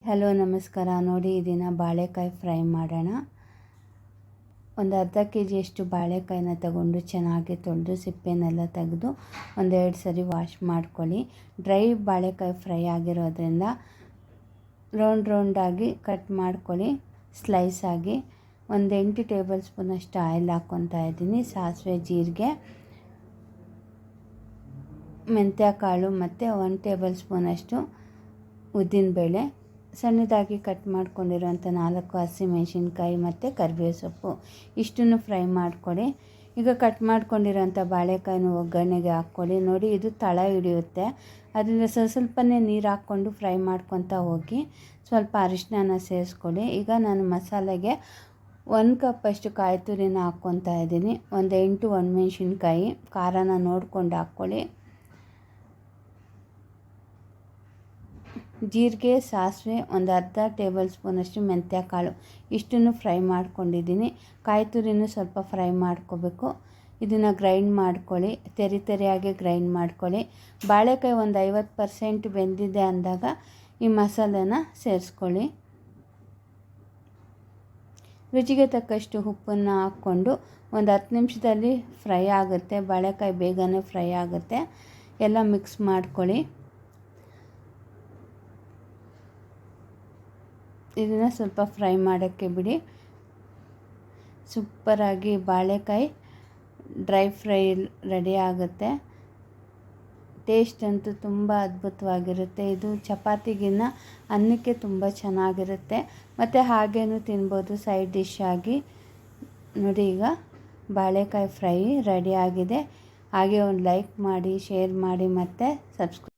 Hello ನಮಸ್ಕಾರ. ನೋಡಿ, ಈ ದಿನ ಬಾಳೆಕಾಯಿ ಫ್ರೈ ಮಾಡೋಣ. ಒಂದು ಅರ್ಧ ಕೆ ಜಿಯಷ್ಟು ಬಾಳೆಕಾಯಿನ ತಗೊಂಡು ಚೆನ್ನಾಗಿ ತೊಳೆದು ಸಿಪ್ಪೆನೆಲ್ಲ ತೆಗೆದು ಒಂದೆರಡು ಸರಿ ವಾಶ್ ಮಾಡ್ಕೊಳ್ಳಿ. ಡ್ರೈ ಬಾಳೆಕಾಯಿ ಫ್ರೈ ಆಗಿರೋದ್ರಿಂದ ರೌಂಡಾಗಿ ಕಟ್ ಮಾಡ್ಕೊಳ್ಳಿ, ಸ್ಲೈಸ್ ಆಗಿ. ಒಂದು 8 ಟೇಬಲ್ ಸ್ಪೂನಷ್ಟು ಆಯಿಲ್ ಹಾಕ್ಕೊತಾ ಇದ್ದೀನಿ. ಸಾಸಿವೆ, ಜೀರಿಗೆ, ಮೆಂತ್ಯ ಕಾಳು ಮತ್ತು 1 ಟೇಬಲ್ ಸ್ಪೂನಷ್ಟು ಉದ್ದಿನಬೇಳೆ, ಸಣ್ಣದಾಗಿ ಕಟ್ ಮಾಡ್ಕೊಂಡಿರೋಂಥ 4 ಹಸಿಮೆಣಸಿನ್ಕಾಯಿ ಮತ್ತು ಕರಿಬೇವು ಸೊಪ್ಪು ಇಷ್ಟನ್ನು ಫ್ರೈ ಮಾಡ್ಕೊಳ್ಳಿ. ಈಗ ಕಟ್ ಮಾಡ್ಕೊಂಡಿರೋಂಥ ಬಾಳೆಕಾಯಿನ ಒಗ್ಗರಣೆಗೆ ಹಾಕ್ಕೊಳ್ಳಿ. ನೋಡಿ, ಇದು ತಳ ಹಿಡಿಯುತ್ತೆ, ಅದರಿಂದ ಸ್ವಲ್ಪನೇ ನೀರು ಹಾಕ್ಕೊಂಡು ಫ್ರೈ ಮಾಡ್ಕೊತಾ ಹೋಗಿ. ಸ್ವಲ್ಪ ಅರಿಶಿನ ಸೇರಿಸ್ಕೊಳ್ಳಿ. ಈಗ ನಾನು ಮಸಾಲೆಗೆ 1 ಕಪ್ಪಷ್ಟು ಕಾಯಿ ತುರಿನ ಹಾಕ್ಕೊತಾ ಇದ್ದೀನಿ. ಒಂದು 8 ಒಣಮೆಣಸಿನ್ಕಾಯಿ, ಖಾರನ ನೋಡ್ಕೊಂಡು ಹಾಕ್ಕೊಳ್ಳಿ. ಜೀರಿಗೆ, ಸಾಸಿವೆ, ಒಂದು ಅರ್ಧ ಟೇಬಲ್ ಸ್ಪೂನಷ್ಟು ಮೆಂತ್ಯ ಕಾಳು ಇಷ್ಟನ್ನು ಫ್ರೈ ಮಾಡ್ಕೊಂಡಿದ್ದೀನಿ. ಕಾಯಿ ತುರಿನೂ ಸ್ವಲ್ಪ ಫ್ರೈ ಮಾಡ್ಕೋಬೇಕು. ಇದನ್ನು ಗ್ರೈಂಡ್ ಮಾಡ್ಕೊಳ್ಳಿ, ತೆರೆಯಾಗಿ ಗ್ರೈಂಡ್ ಮಾಡ್ಕೊಳ್ಳಿ. ಬಾಳೆಕಾಯಿ ಒಂದು 50% ಬೆಂದಿದೆ ಅಂದಾಗ ಈ ಮಸಾಲೆನ ಸೇರಿಸ್ಕೊಳ್ಳಿ. ರುಚಿಗೆ ತಕ್ಕಷ್ಟು ಉಪ್ಪನ್ನು ಹಾಕ್ಕೊಂಡು ಒಂದು 10 ನಿಮಿಷದಲ್ಲಿ ಫ್ರೈ ಆಗುತ್ತೆ. ಬಾಳೆಕಾಯಿ ಬೇಗನೆ ಫ್ರೈ ಆಗುತ್ತೆ. ಎಲ್ಲ ಮಿಕ್ಸ್ ಮಾಡ್ಕೊಳ್ಳಿ. ಇದನ್ನು ಸ್ವಲ್ಪ ಫ್ರೈ ಮಾಡೋಕ್ಕೆ ಬಿಡಿ. ಸೂಪರಾಗಿ ಬಾಳೆಕಾಯಿ ಡ್ರೈ ಫ್ರೈ ರೆಡಿ ಆಗುತ್ತೆ. ಟೇಸ್ಟ್ ಅಂತೂ ತುಂಬ ಅದ್ಭುತವಾಗಿರುತ್ತೆ. ಇದು ಚಪಾತಿಗಿನ್ನ ಅನ್ನಕ್ಕೆ ತುಂಬ ಚೆನ್ನಾಗಿರುತ್ತೆ ಮತ್ತು ಹಾಗೇನೂ ತಿನ್ಬೋದು ಸೈಡ್ ಡಿಶ್ ಆಗಿ. ನೋಡಿ, ಈಗ ಬಾಳೆಕಾಯಿ ಫ್ರೈ ರೆಡಿ ಆಗಿದೆ. ಹಾಗೆ ಒಂದು ಲೈಕ್ ಮಾಡಿ, ಶೇರ್ ಮಾಡಿ ಮತ್ತು ಸಬ್ಸ್ಕ್ರೈಬ್